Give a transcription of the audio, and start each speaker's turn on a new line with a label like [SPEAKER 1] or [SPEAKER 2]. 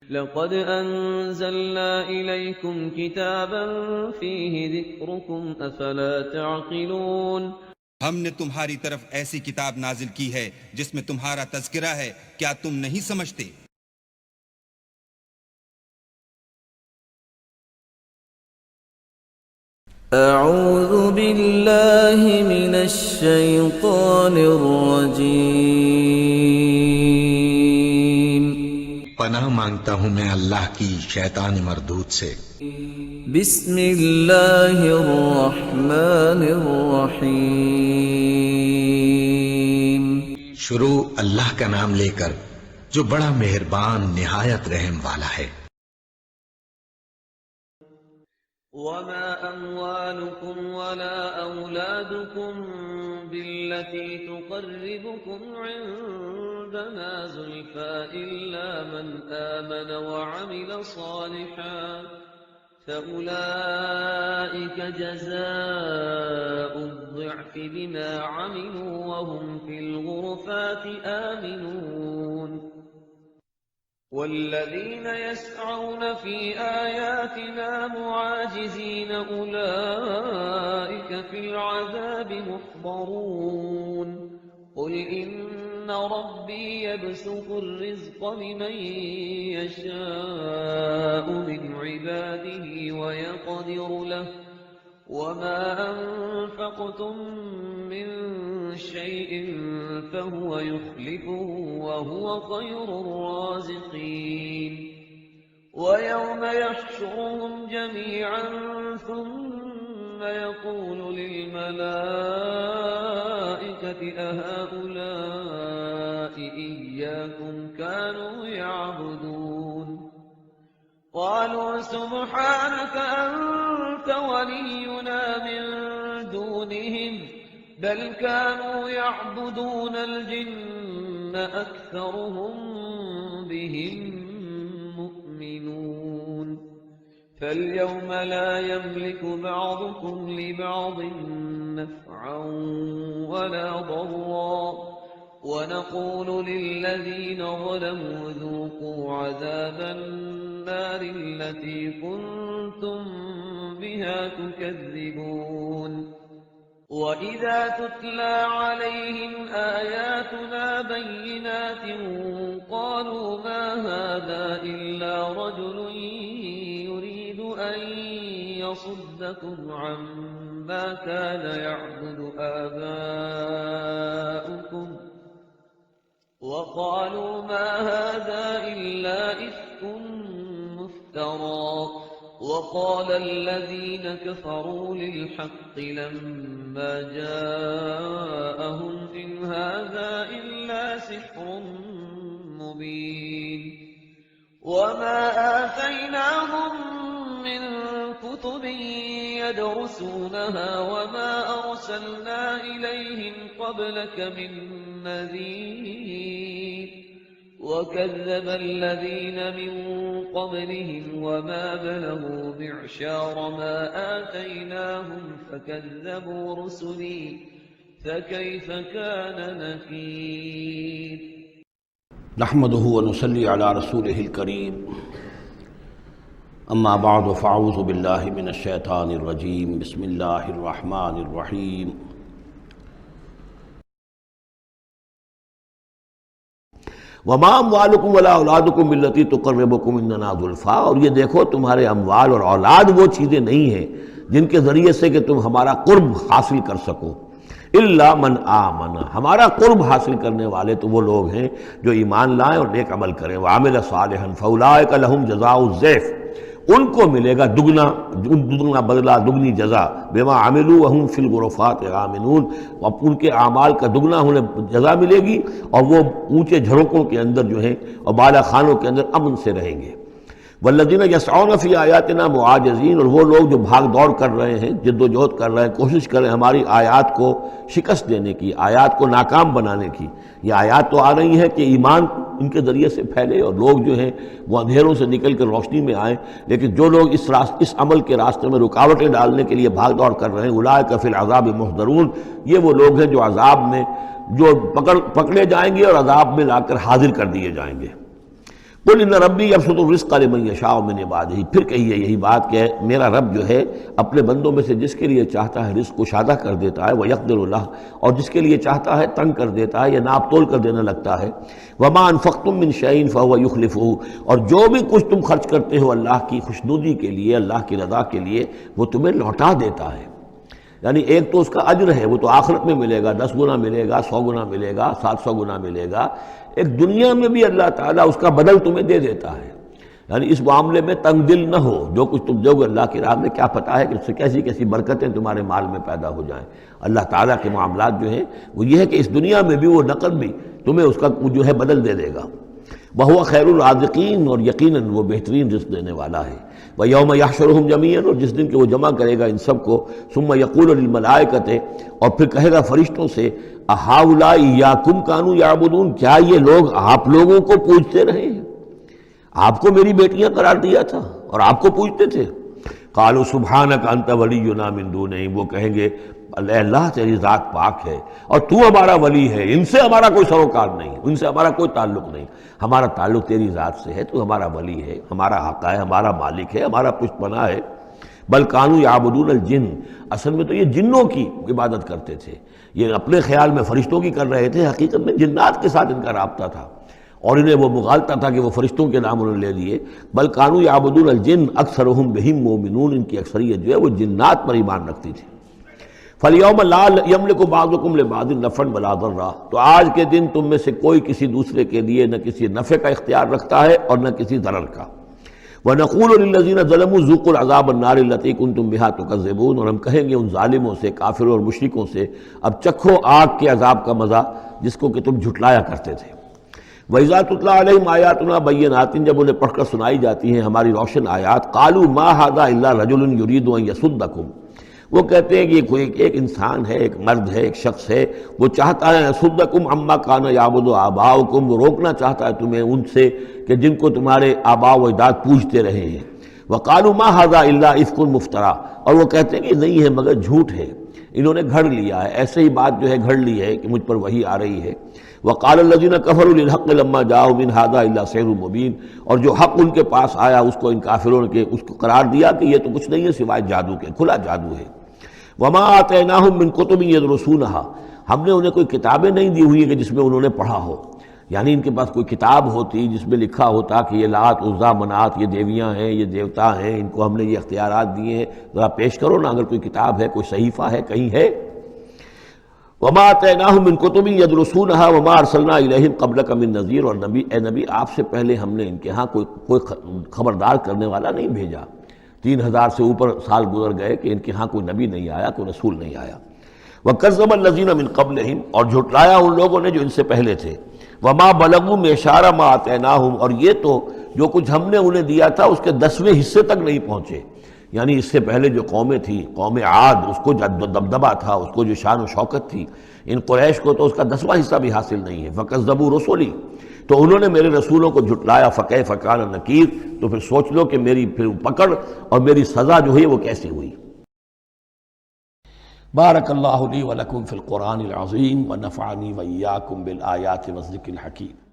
[SPEAKER 1] لقد أنزلنا إليكم كتابا فيه ذكركم أفلا تعقلون
[SPEAKER 2] ہم نے تمہاری طرف ایسی کتاب نازل کی ہے جس میں تمہارا تذکرہ ہے، کیا تم نہیں سمجھتے؟
[SPEAKER 3] اعوذ باللہ من الشیطان الرجیم،
[SPEAKER 4] پناہ مانگتا ہوں میں اللہ کی شیطان مردود سے۔
[SPEAKER 3] بسم اللہ الرحمن الرحیم،
[SPEAKER 4] شروع اللہ کا نام لے کر جو بڑا مہربان نہایت رحم والا ہے۔
[SPEAKER 1] وما أموالكم ولا أولادكم بالتي تقربكم عندنا زلفى إلا من آمن وعمل صالحا فأولئك جزاء الضعف بما عملوا وهم في الغرفات آمنون والذين يسعون في آياتنا معاجزين أولئك في العذاب محضرون قل إن ربي يبسط الرزق لمن يشاء من عباده ويقدر له وما أنفقتم من شيء فهو يخلفه وهو خير الرازقين ويوم يحشرهم جميعا ثم يقول للملائكة أهؤلاء إياكم كانوا يعبدون قالوا سبحانك أنت ولينا من دونهم بل كانوا يعبدون الجن أكثرهم بهم مؤمنون فاليوم لا يملك بعضكم لبعض نفعا ولا ضرا ونقول للذين ظلموا ذوقوا عذاب النار التي كنتم بها تكذبون وَإِذَا تُتْلَى عَلَيْهِمْ آيَاتُنَا بَيِّنَاتٍ قَالُوا مَا هَذَا إِلَّا رَجُلٌ يُرِيدُ أَن يَصُدَّكُمْ عَمَّا كَانَ يَعْبُدُ آبَاؤُكُمْ وَقَالُوا مَا هَذَا إِلَّا إِفْكٌ مُفْتَرًى وقال الذين كفروا للحق لما جاءهم إن هذا إلا سحر مبين وما آتيناهم من كتب يدرسونها وما أرسلنا إليهم قبلك من نذير وكذب الذين من قبلهم وما بلغوا معشار ما آتيناهم فكذبوا رسلي فكيف كان نكير
[SPEAKER 5] نحمده ونصلي على رسوله الكريم اما بعد فاعوذ بالله من الشيطان الرجيم بسم الله الرحمن الرحيم وما اموالکم ولا اولادکم بالتی تقربکم عندنا زلفیٰ، اور یہ دیکھو تمہارے اموال اور اولاد وہ چیزیں نہیں ہیں جن کے ذریعے سے کہ تم ہمارا قرب حاصل کر سکو، الا من آمن، ہمارا قرب حاصل کرنے والے تو وہ لوگ ہیں جو ایمان لائیں اور نیک عمل کریں، وعمل صالحا فاولئک لہم جزاء الضعف، ان کو ملے گا دگنا بدلہ، دگنی جزا، بما عملوا وہم فی الغرفات آمنون، ان کے اعمال کا دگنا انہیں جزا ملے گی اور وہ اونچے جھروکوں کے اندر جو ہیں اور بالا خانوں کے اندر امن سے رہیں گے۔ والذین یسعون فی آیاتنا معاجزین، اور وہ لوگ جو بھاگ دوڑ کر رہے ہیں، جد و جہد کر رہے ہیں، کوشش کر رہے ہیں ہماری آیات کو شکست دینے کی، آیات کو ناکام بنانے کی۔ یہ آیات تو آ رہی ہیں کہ ایمان ان کے ذریعے سے پھیلے اور لوگ جو ہیں وہ اندھیروں سے نکل کر روشنی میں آئیں، لیکن جو لوگ اس عمل کے راستے میں رکاوٹیں ڈالنے کے لیے بھاگ دوڑ کر رہے ہیں، اولئک فی العذاب محضرون، یہ وہ لوگ ہیں جو عذاب میں جو پکڑے جائیں گے اور عذاب میں لا کر حاضر کر دیے جائیں گے۔ قل ان ربی یبسط الرزق لمن یشاء من عبادہ، پھر کہیے یہی بات کہ میرا رب جو ہے اپنے بندوں میں سے جس کے لیے چاہتا ہے رزق کشادہ کر دیتا ہے، ویقدر لہ، اور جس کے لیے چاہتا ہے تنگ کر دیتا ہے یا ناپ تول کر دینے لگتا ہے۔ وما انفقتم من شیء فهو یخلفہ، اور جو بھی کچھ تم خرچ کرتے ہو اللہ کی خوشنودی کے لیے، اللہ کی رضا کے لیے، وہ تمہیں لوٹا دیتا ہے۔ یعنی ایک تو اس کا اجر ہے، وہ تو آخرت میں ملے گا، 10 گنا ملے گا، 100 گنا ملے گا، 700 گنا ملے گا، ایک دنیا میں بھی اللہ تعالیٰ اس کا بدل تمہیں دے دیتا ہے۔ یعنی اس معاملے میں تنگ دل نہ ہو، جو کچھ تم دو گے اللہ کی راہ میں کیا پتہ ہے کہ اس سے کیسی کیسی برکتیں تمہارے مال میں پیدا ہو جائیں۔ اللہ تعالیٰ کے معاملات جو ہیں وہ یہ ہے کہ اس دنیا میں بھی وہ نقد بھی تمہیں اس کا جو ہے بدل دے دے گا۔ وَهُوَ خَيْرُ الرَّازِقِينَ، اور یقیناً وہ بہترین رزق دینے والا ہے۔ وَيَوْمَ يَحْشُرُهُمْ جَمِيعًا، اور جس دن کہ وہ جمع کرے گا ان سب کو، ثُمَّ يَقُولُ لِلْمَلَائِكَةِ، اور پھر کہے گا فرشتوں سے، أَهَٰؤُلَاءِ إِيَّاكُمْ كَانُوا يَعْبُدُونَ، کیا یہ لوگ آپ لوگوں کو پوجتے رہے ہیں؟ آپ کو میری بیٹیاں قرار دیا تھا اور آپ کو پوجتے تھے۔ قالوا سبحانک انت ولینا من دونہم، وہ کہیں گے اے اللہ تیری ذات پاک ہے اور تو ہمارا ولی ہے، ان سے ہمارا کوئی سروکار نہیں، ان سے ہمارا کوئی تعلق نہیں، ہمارا تعلق تیری ذات سے ہے، تو ہمارا ولی ہے، ہمارا آقا ہے، ہمارا مالک ہے، ہمارا پشت پناہ ہے۔ بل کانوا یعبدون الجن، اصل میں تو یہ جنوں کی عبادت کرتے تھے، یہ اپنے خیال میں فرشتوں کی کر رہے تھے، حقیقت میں جنات کے ساتھ ان کا رابطہ تھا اور انہیں وہ مغالطہ تھا کہ وہ فرشتوں کے نام انہوں نے لے لیے۔ بل کانوا یعبدون الجن اکثرهم بهم مومنون، ان کی اکثریت جو ہے وہ جنات پر ایمان رکھتی تھی۔ فَالْيَوْمَ لَا يَمْلِكُ بَعْضُكُمْ لِبَعْضٍ نَفْعًا وَلَا ضَرًّا، تو آج کے دن تم میں سے کوئی کسی دوسرے کے لیے نہ کسی نفع کا اختیار رکھتا ہے اور نہ کسی ضرر کا۔ وَنَقُولُ لِلَّذِينَ ظَلَمُوا ذُوقُوا الْعَذَابَ النَّارِ الَّتِي كُنتُم بِهَا تُكَذِّبُونَ، اور ہم کہیں گے ان ظالموں سے، کافروں اور مشرکوں سے، اب چکھو آگ کے عذاب کا مزہ جس کو کہ تم جھٹلایا کرتے تھے۔ وَإِذَا تُتْلَىٰ عَلَيْهِمْ آيَاتُنَا بَيِّنَاتٍ، جب انہیں پڑھ کر سنائی جاتی ہیں ہماری روشن آیات، قَالُوا مَا هَٰذَا إِلَّا رَجُلٌ يُرِيدُ أَن يَصُدَّكُمْ، وہ کہتے ہیں کہ یہ ایک انسان ہے، ایک مرد ہے، ایک شخص ہے، وہ چاہتا ہے يَصُدَّكُمْ عَمَّا كَانَ يَعْبُدُ آبَاؤُكُمْ، وہ روکنا چاہتا ہے تمہیں ان سے کہ جن کو تمہارے آباء و اجداد پوجتے رہے ہیں۔ وَقَالُوا مَا هَٰذَا إِلَّا إِفْكٌ مُفْتَرًى، اور وہ کہتے ہیں کہ نہیں ہے مگر جھوٹ ہے، انہوں نے گھڑ لیا ہے، ایسے ہی بات جو ہے گھڑ لی ہے کہ مجھ پر وحی آ رہی ہے۔ وَقَالَ الَّذِينَ كَفَرُوا لِلْحَقِّ لَمَّا جَاءَهُمْ إِنْ هَٰذَا إِلَّا سِحْرٌ مُبِينٌ، اور جو حق ان کے پاس آیا اس کو ان کافروں نے اس کو قرار دیا کہ یہ تو کچھ نہیں ہے سوائے جادو کے، کھلا جادو ہے۔ وَمَا آتَيْنَاهُم مِّن كُتُبٍ يَدْرُسُونَهَا، ہم نے انہیں کوئی کتابیں نہیں دی ہوئی کہ جس میں انہوں نے پڑھا ہو، یعنی ان کے پاس کوئی کتاب ہوتی جس میں لکھا ہوتا کہ یہ لات عزا منات یہ دیویاں ہیں، یہ دیوتا ہیں، ان کو ہم نے یہ اختیارات دیے ہیں، ذرا پیش کرو نا، اگر کوئی کتاب ہے، کوئی صحیفہ ہے، کہیں ہے۔ وَمَا آتَيْنَاهُم مِّن كُتُبٍ يَدْرُسُونَهَا وَمَا أَرْسَلْنَا إِلَيْهِمْ قَبْلَكَ مِن نَذِيرٍ، اور نبی اے نبی آپ سے پہلے ہم نے ان کے ہاں کوئی خبردار کرنے والا نہیں بھیجا۔ 3000 سے اوپر سال گزر گئے کہ ان کے ہاں کوئی نبی نہیں آیا، کوئی رسول نہیں آیا۔ وَكَذَّبَ الَّذِينَ مِن قَبْلِهِمْ، اور جھٹلایا ان لوگوں نے جو ان سے پہلے تھے۔ وَمَا بَلَغُوا مِعْشَارَ مَا آتَيْنَاهُمْ، اور یہ تو جو کچھ ہم نے انہیں دیا تھا اس کے 10ویں حصے تک نہیں پہنچے، یعنی اس سے پہلے جو قومیں تھیں، قوم عاد، اس کو جو دبدبہ تھا، اس کو جو شان و شوکت تھی، ان قریش کو تو اس کا 10واں حصہ بھی حاصل نہیں ہے۔ فَكَذَّبُوا رُسُلِي، تو انہوں نے میرے رسولوں کو جھٹلایا، فَكَيْفَ كَانَ نَكِيرٌ، تو پھر سوچ لو کہ میری پھر پکڑ اور میری سزا جو ہے وہ کیسی ہوئی۔ بارک اللہ لی ولکم فی القرآن العظیم ونفعنی وإیاکم بالآیات والذکر الحکیم۔